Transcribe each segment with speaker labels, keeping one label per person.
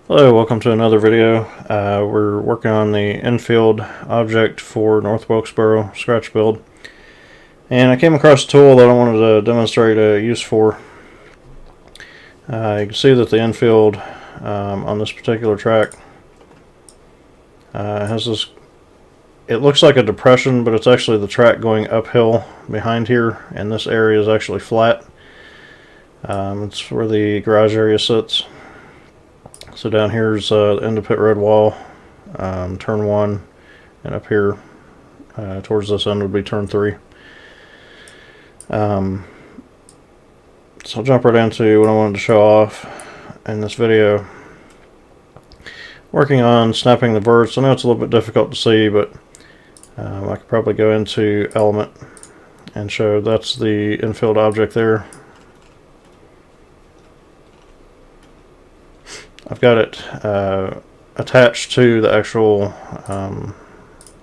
Speaker 1: Hello, welcome to another video. We're working on the infield object for North Wilkesboro scratch build. And I came across a tool that I wanted to demonstrate a use for. You can see that the infield on this particular track has this, it looks like a depression, but it's actually the track going uphill behind here, and this area is actually flat. It's where the garage area sits. So down here's the end of pit road wall, turn 1, and up here towards this end would be turn 3. So I'll jump right into what I wanted to show off in this video. Working on snapping the verts. I know it's a little bit difficult to see, but I could probably go into element and show that's the infield object there. I've got it attached to the actual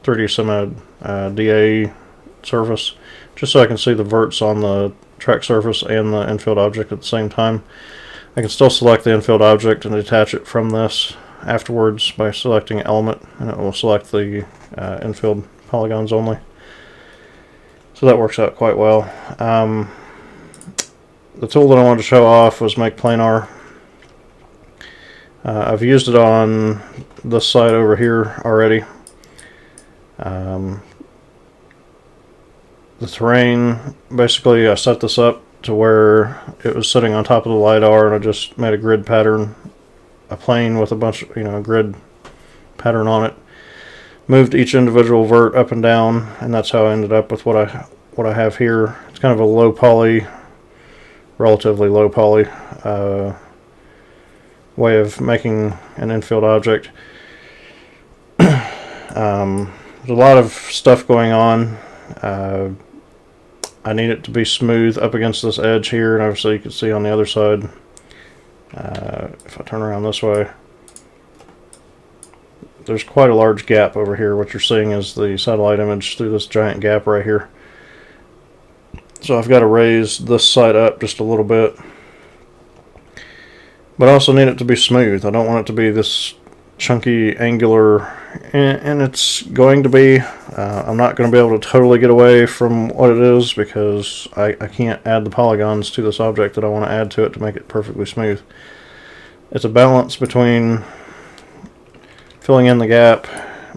Speaker 1: 3D Semi DA surface, just so I can see the verts on the track surface and the infield object at the same time. I can still select the infield object and detach it from this afterwards by selecting element, and it will select the infield polygons only. So that works out quite well. The tool that I wanted to show off was Make Planar. I've used it on this side over here already. The terrain, basically I set this up to where it was sitting on top of the LiDAR, and I just made a grid pattern, a plane with a bunch of, a grid pattern on it. Moved each individual vert up and down, and that's how I ended up with what I have here. It's kind of a low poly, relatively low poly way of making an infield object. There's a lot of stuff going on. I need it to be smooth up against this edge here, and obviously you can see on the other side, if I turn around this way, there's quite a large gap over here. What you're seeing is the satellite image through this giant gap right here. So I've got to raise this side up just a little bit, but I also need it to be smooth. I don't want it to be this chunky, angular, and it's going to be. I'm not going to be able to totally get away from what it is, because I can't add the polygons to this object that I want to add to it to make it perfectly smooth. It's a balance between filling in the gap,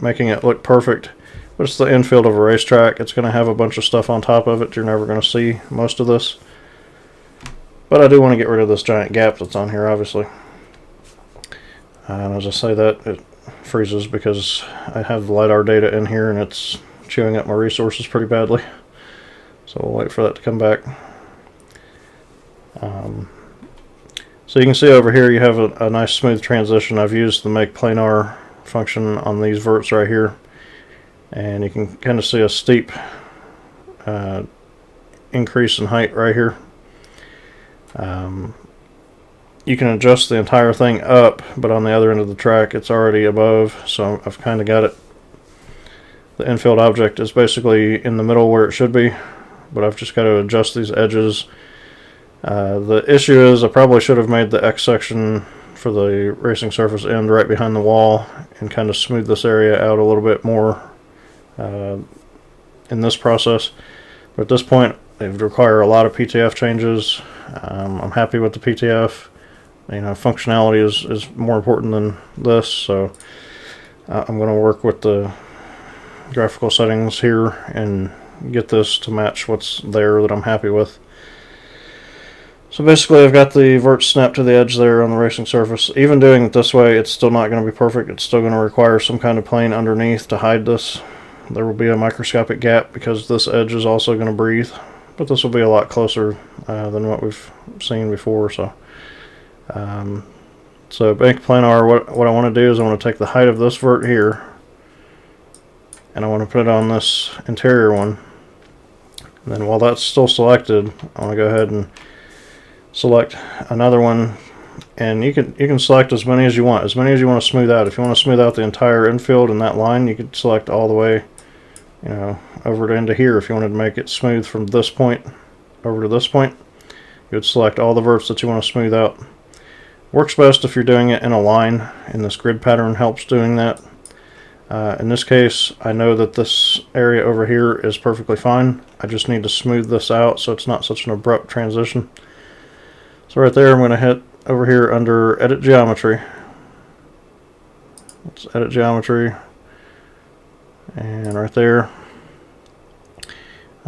Speaker 1: making it look perfect, but it's the infield of a racetrack. It's going to have a bunch of stuff on top of it. You're never going to see most of this. But I do want to get rid of this giant gap that's on here, obviously. And as I say that, it freezes because I have the LiDAR data in here and it's chewing up my resources pretty badly. So we'll wait for that to come back. So you can see over here you have a nice smooth transition. I've used the Make Planar function on these verts right here. And you can kind of see a steep increase in height right here. You can adjust the entire thing up, but on the other end of the track it's already above, so I've kind of got it. The infield object is basically in the middle where it should be, but I've just got to adjust these edges. The issue is I probably should have made the X section for the racing surface end right behind the wall and kind of smooth this area out a little bit more in this process. But at this point it would require a lot of PTF changes. I'm happy with the PTF. Functionality is more important than this, so I'm going to work with the graphical settings here and get this to match what's there that I'm happy with. So basically I've got the vert snapped to the edge there on the racing surface. Even doing it this way, it's still not going to be perfect. It's still going to require some kind of plane underneath to hide this. There will be a microscopic gap because this edge is also going to breathe, but this will be a lot closer than what we've seen before. So Make Planar, what I want to do is I want to take the height of this vert here and I want to put it on this interior one. And then while that's still selected, I want to go ahead and select another one, and you can select as many as you want to smooth out. If you want to smooth out the entire infield in that line, you could select all the way over to into here. If you wanted to make it smooth from this point over to this point, you would select all the verts that you want to smooth out. Works best if you're doing it in a line, and this grid pattern helps doing that. In this case, I know that this area over here is perfectly fine. I just need to smooth this out so it's not such an abrupt transition. So right there, I'm going to hit over here under Edit Geometry. Let's edit geometry. And right there,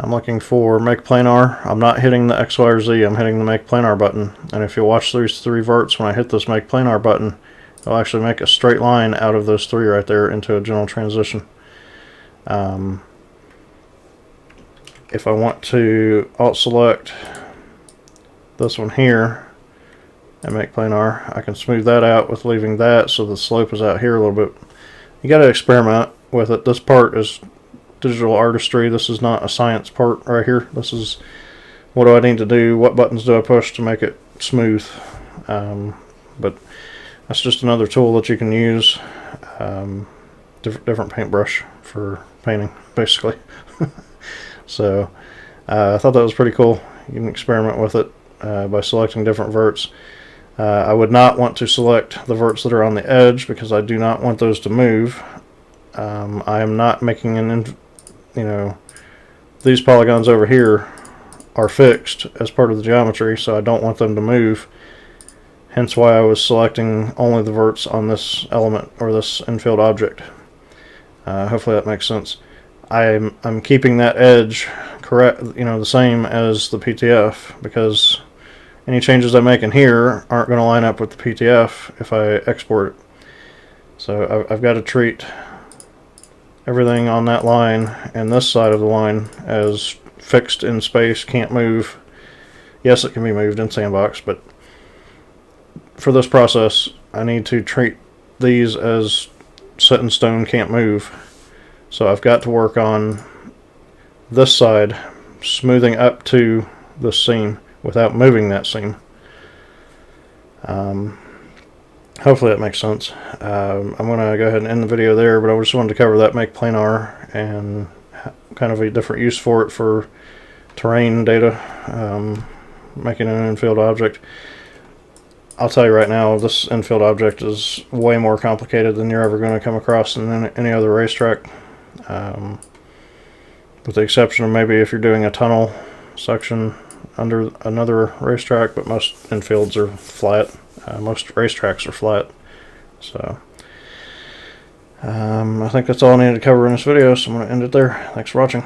Speaker 1: I'm looking for Make Planar. I'm not hitting the X, Y, or Z. I'm hitting the Make Planar button. And if you watch these three verts, when I hit this Make Planar button, it'll actually make a straight line out of those three right there into a general transition. If I want to alt select this one here and Make Planar, I can smooth that out with leaving that so the slope is out here a little bit. You got to experiment with it. This part is digital artistry. This is not a science part right here. This is what do I need to do, what buttons do I push to make it smooth. But that's just another tool that you can use. Different paintbrush for painting, basically. So I thought that was pretty cool. You can experiment with it by selecting different verts. I would not want to select the verts that are on the edge because I do not want those to move. I am not making these polygons over here are fixed as part of the geometry, so I don't want them to move. Hence why I was selecting only the verts on this element or this infield object. Hopefully that makes sense. I'm keeping that edge correct, the same as the PTF, because any changes I make in here aren't going to line up with the PTF if I export it. So I've got to treat everything on that line and this side of the line as fixed in space, can't move. Yes, it can be moved in Sandbox, but for this process I need to treat these as set in stone, can't move. So I've got to work on this side smoothing up to the seam without moving that seam. Hopefully that makes sense. I'm going to go ahead and end the video there, but I just wanted to cover that Make Planar and kind of a different use for it for terrain data, making an infield object. I'll tell you right now, this infield object is way more complicated than you're ever going to come across in any other racetrack, with the exception of maybe if you're doing a tunnel section under another racetrack, but most infields are flat. Most racetracks are flat. So I think that's all I needed to cover in this video, so I'm going to end it there. Thanks for watching.